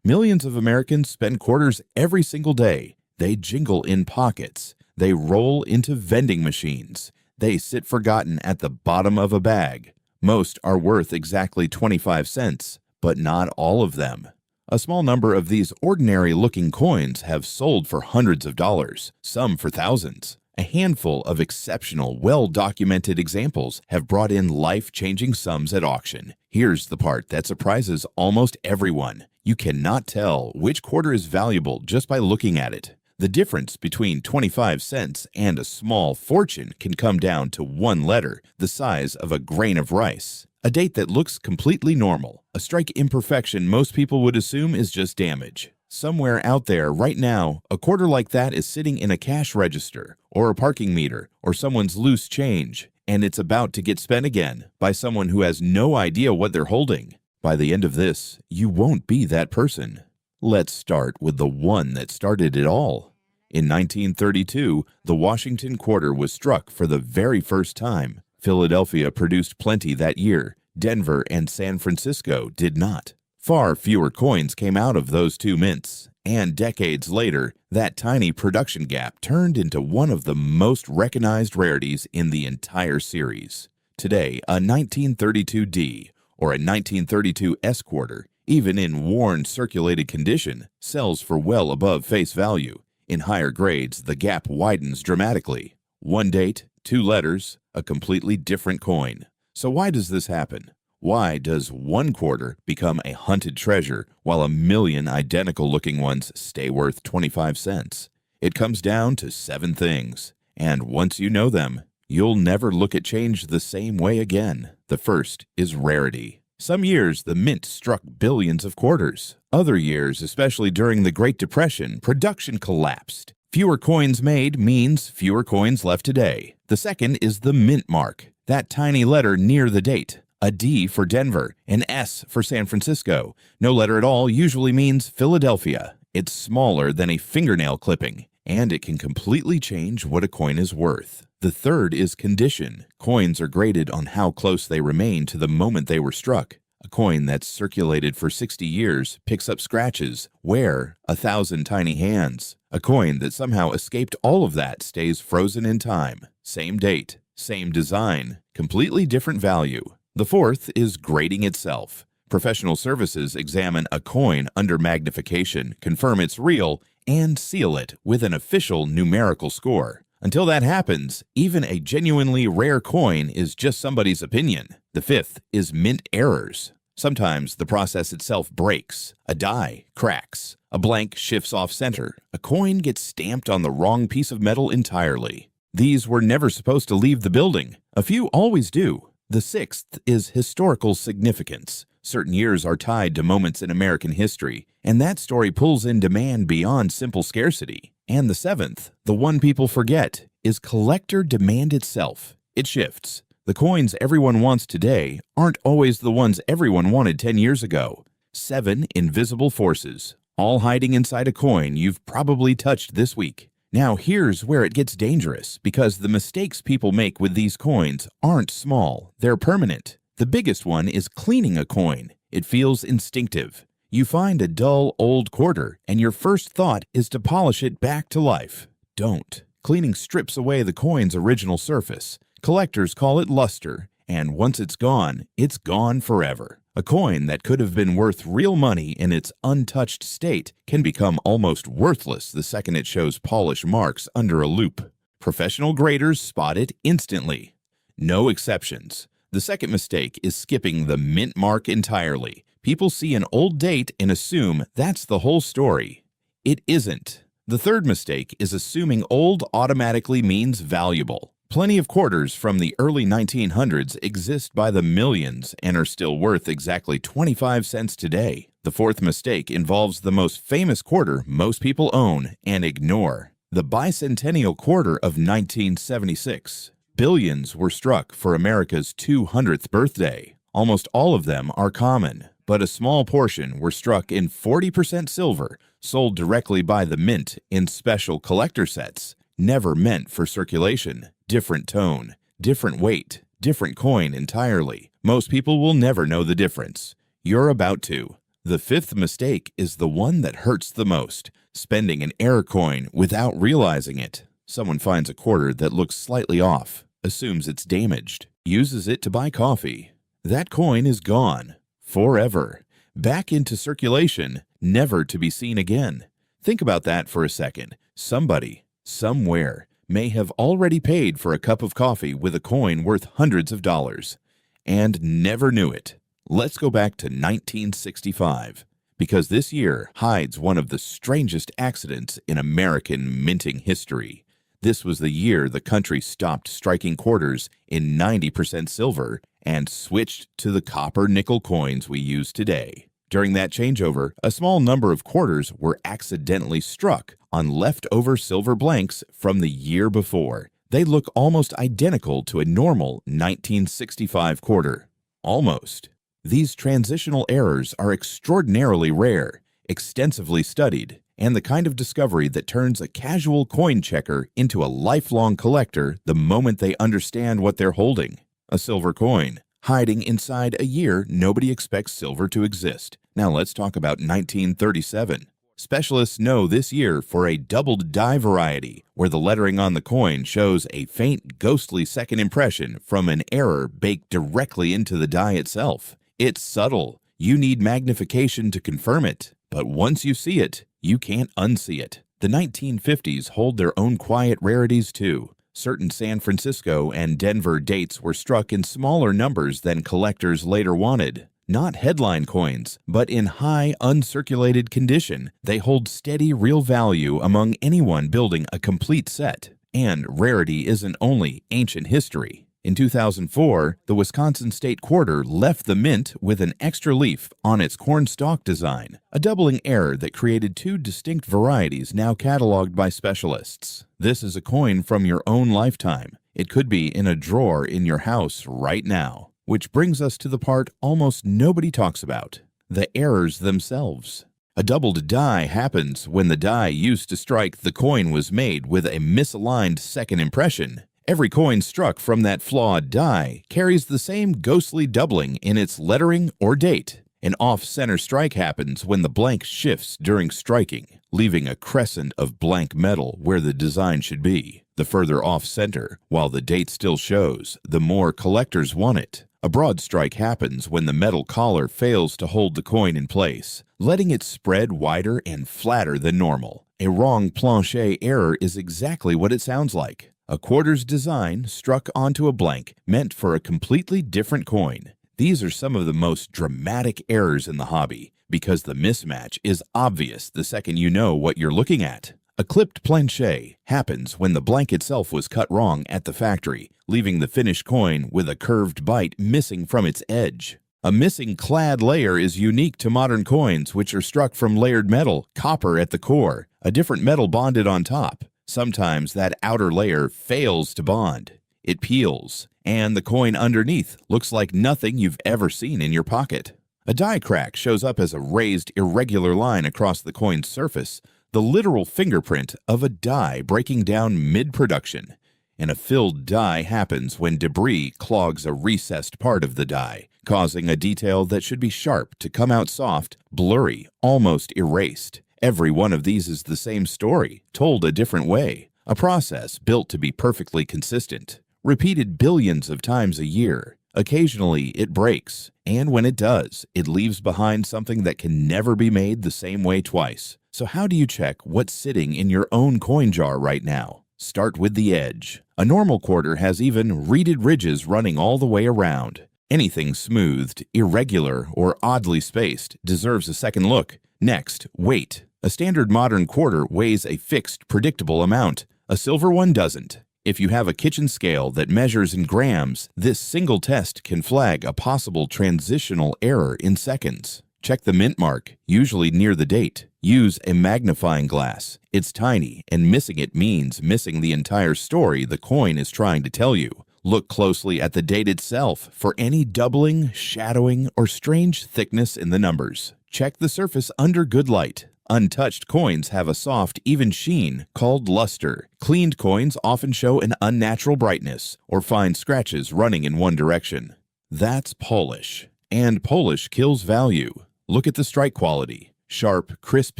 Millions of Americans spend quarters every single day. They jingle in pockets. They roll into vending machines. They sit forgotten at the bottom of a bag. Most are worth exactly 25 cents, but not all of them. A small number of these ordinary-looking coins have sold for hundreds of dollars, some for thousands. A handful of exceptional, well-documented examples have brought in life-changing sums at auction. Here's the part that surprises almost everyone. You cannot tell which quarter is valuable just by looking at it. The difference between 25 cents and a small fortune can come down to one letter, the size of a grain of rice. A date that looks completely normal, a strike imperfection most people would assume is just damage. Somewhere out there right now, a quarter like that is sitting in a cash register, or a parking meter, or someone's loose change, and it's about to get spent again by someone who has no idea what they're holding. By the end of this, you won't be that person. Let's start with the one that started it all. In 1932, the Washington quarter was struck for the very first time. Philadelphia produced plenty that year. Denver and San Francisco did not. Far fewer coins came out of those two mints, and decades later, that tiny production gap turned into one of the most recognized rarities in the entire series. Today, a 1932D or a 1932 S quarter, even in worn, circulated condition, sells for well above face value. In higher grades, the gap widens dramatically. One date, two letters, a completely different coin. So why does this happen? Why does one quarter become a hunted treasure while a million identical-looking ones stay worth 25 cents? It comes down to 7 things, and once you know them, you'll never look at change the same way again. The first is rarity. Some years, the mint struck billions of quarters. Other years, especially during the Great Depression, production collapsed. Fewer coins made means fewer coins left today. The second is the mint mark, that tiny letter near the date. A D for Denver, an S for San Francisco. No letter at all usually means Philadelphia. It's smaller than a fingernail clipping, and it can completely change what a coin is worth. The third is condition. Coins are graded on how close they remain to the moment they were struck. A coin that's circulated for 60 years picks up scratches, wear, 1,000 tiny hands. A coin that somehow escaped all of that stays frozen in time. Same date, same design, completely different value. The fourth is grading itself. Professional services examine a coin under magnification, confirm it's real, and seal it with an official numerical score. Until that happens, even a genuinely rare coin is just somebody's opinion. The fifth is mint errors. Sometimes the process itself breaks. A die cracks. A blank shifts off center. A coin gets stamped on the wrong piece of metal entirely. These were never supposed to leave the building. A few always do. The sixth is historical significance. Certain years are tied to moments in American history, and that story pulls in demand beyond simple scarcity. And the seventh, the one people forget, is collector demand itself. It shifts. The coins everyone wants today aren't always the ones everyone wanted 10 years ago. 7 invisible forces, all hiding inside a coin you've probably touched this week. Now here's where it gets dangerous, because the mistakes people make with these coins aren't small, they're permanent. The biggest one is cleaning a coin. It feels instinctive. You find a dull, old quarter, and your first thought is to polish it back to life. Don't. Cleaning strips away the coin's original surface. Collectors call it luster, and once it's gone forever. A coin that could have been worth real money in its untouched state can become almost worthless the second it shows polish marks under a loupe. Professional graders spot it instantly. No exceptions. The second mistake is skipping the mint mark entirely. People see an old date and assume that's the whole story. It isn't. The third mistake is assuming old automatically means valuable. Plenty of quarters from the early 1900s exist by the millions and are still worth exactly 25 cents today. The fourth mistake involves the most famous quarter most people own and ignore, the Bicentennial quarter of 1976. Billions were struck for America's 200th birthday. Almost all of them are common, but a small portion were struck in 40% silver, sold directly by the mint in special collector sets, never meant for circulation. Different tone, different weight, different coin entirely. Most people will never know the difference. You're about to. The fifth mistake is the one that hurts the most: spending an error coin without realizing it. Someone finds a quarter that looks slightly off, assumes it's damaged, uses it to buy coffee. That coin is gone, forever, back into circulation, never to be seen again. Think about that for a second. Somebody, somewhere, may have already paid for a cup of coffee with a coin worth hundreds of dollars and never knew it. Let's go back to 1965, because this year hides one of the strangest accidents in American minting history. This was the year the country stopped striking quarters in 90% silver and switched to the copper-nickel coins we use today. During that changeover, a small number of quarters were accidentally struck on leftover silver blanks from the year before. They look almost identical to a normal 1965 quarter. Almost. These transitional errors are extraordinarily rare, extensively studied, and the kind of discovery that turns a casual coin checker into a lifelong collector the moment they understand what they're holding. A silver coin, hiding inside a year nobody expects silver to exist. Now let's talk about 1937. Specialists know this year for a doubled die variety, where the lettering on the coin shows a faint, ghostly second impression from an error baked directly into the die itself. It's subtle. You need magnification to confirm it. But once you see it, you can't unsee it. The 1950s hold their own quiet rarities too. Certain San Francisco and Denver dates were struck in smaller numbers than collectors later wanted. Not headline coins, but in high, uncirculated condition, they hold steady real value among anyone building a complete set. And rarity isn't only ancient history. In 2004, the Wisconsin State Quarter left the mint with an extra leaf on its cornstalk design, a doubling error that created two distinct varieties now cataloged by specialists. This is a coin from your own lifetime. It could be in a drawer in your house right now. Which brings us to the part almost nobody talks about: the errors themselves. A doubled die happens when the die used to strike the coin was made with a misaligned second impression. Every coin struck from that flawed die carries the same ghostly doubling in its lettering or date. An off-center strike happens when the blank shifts during striking, leaving a crescent of blank metal where the design should be. The further off-center, while the date still shows, the more collectors want it. A broad strike happens when the metal collar fails to hold the coin in place, letting it spread wider and flatter than normal. A wrong plancher error is exactly what it sounds like. A quarter's design struck onto a blank meant for a completely different coin. These are some of the most dramatic errors in the hobby, because the mismatch is obvious the second you know what you're looking at. A clipped plancher happens when the blank itself was cut wrong at the factory, leaving the finished coin with a curved bite missing from its edge. A missing clad layer is unique to modern coins, which are struck from layered metal, copper at the core, a different metal bonded on top. Sometimes that outer layer fails to bond. It peels, and the coin underneath looks like nothing you've ever seen in your pocket. A die crack shows up as a raised, irregular line across the coin's surface, the literal fingerprint of a die breaking down mid-production. And a filled die happens when debris clogs a recessed part of the die, causing a detail that should be sharp to come out soft, blurry, almost erased. Every one of these is the same story, told a different way. A process built to be perfectly consistent, repeated billions of times a year. Occasionally, it breaks, and when it does, it leaves behind something that can never be made the same way twice. So how do you check what's sitting in your own coin jar right now? Start with the edge. A normal quarter has even reeded ridges running all the way around. Anything smoothed, irregular, or oddly spaced deserves a second look. Next, weight. A standard modern quarter weighs a fixed, predictable amount. A silver one doesn't. If you have a kitchen scale that measures in grams, this single test can flag a possible transitional error in seconds. Check the mint mark, usually near the date. Use a magnifying glass. It's tiny, and missing it means missing the entire story the coin is trying to tell you. Look closely at the date itself for any doubling, shadowing, or strange thickness in the numbers. Check the surface under good light. Untouched coins have a soft, even sheen called luster. Cleaned coins often show an unnatural brightness or fine scratches running in one direction. That's polish. And polish kills value. Look at the strike quality. Sharp, crisp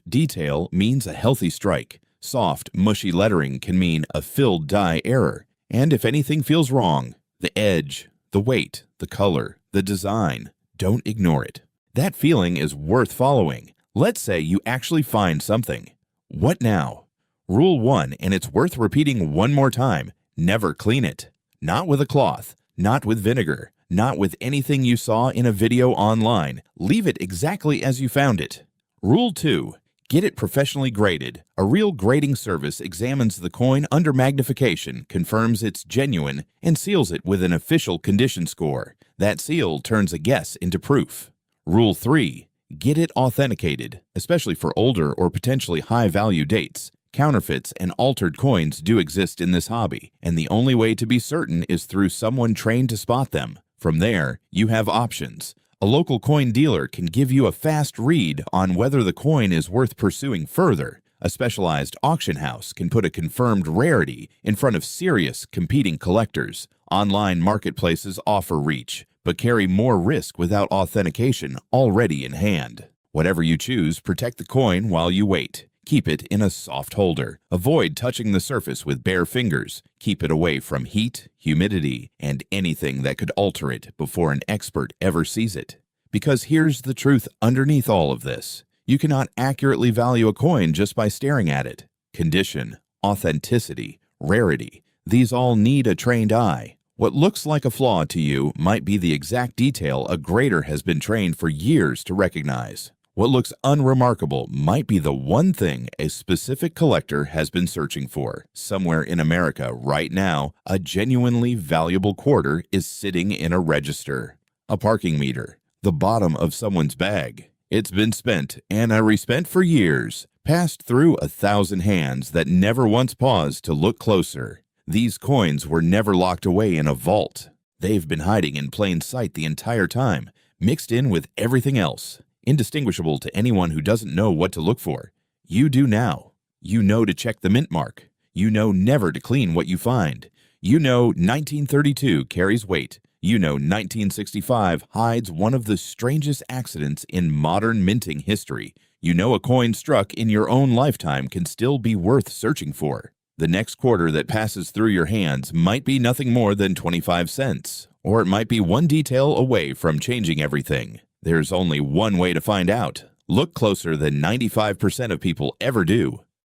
detail means a healthy strike. Soft, mushy lettering can mean a filled die error. And if anything feels wrong, the edge, the weight, the color, the design, don't ignore it. That feeling is worth following. Let's say you actually find something. What now? Rule 1, and it's worth repeating one more time. Never clean it. Not with a cloth, not with vinegar, not with anything you saw in a video online. Leave it exactly as you found it. Rule 2. Get it professionally graded. A real grading service examines the coin under magnification, confirms it's genuine, and seals it with an official condition score. That seal turns a guess into proof. Rule 3. Get it authenticated, especially for older or potentially high-value dates. Counterfeits and altered coins do exist in this hobby, and the only way to be certain is through someone trained to spot them. From there, you have options. A local coin dealer can give you a fast read on whether the coin is worth pursuing further. A specialized auction house can put a confirmed rarity in front of serious competing collectors. Online marketplaces offer reach, but carry more risk without authentication already in hand. Whatever you choose, protect the coin while you wait. Keep it in a soft holder. Avoid touching the surface with bare fingers. Keep it away from heat, humidity, and anything that could alter it before an expert ever sees it. Because here's the truth underneath all of this. You cannot accurately value a coin just by staring at it. Condition, authenticity, rarity, these all need a trained eye. What looks like a flaw to you might be the exact detail a grader has been trained for years to recognize. What looks unremarkable might be the one thing a specific collector has been searching for. Somewhere in America right now, a genuinely valuable quarter is sitting in a register. A parking meter, the bottom of someone's bag. It's been spent and respent for years, passed through 1,000 hands that never once paused to look closer. These coins were never locked away in a vault. They've been hiding in plain sight the entire time, mixed in with everything else. Indistinguishable to anyone who doesn't know what to look for. You do now. You know to check the mint mark. You know never to clean what you find. You know 1932 carries weight. You know 1965 hides one of the strangest accidents in modern minting history. You know a coin struck in your own lifetime can still be worth searching for. The next quarter that passes through your hands might be nothing more than 25 cents, or it might be one detail away from changing everything. There's only one way to find out. Look closer than 95% of people ever do.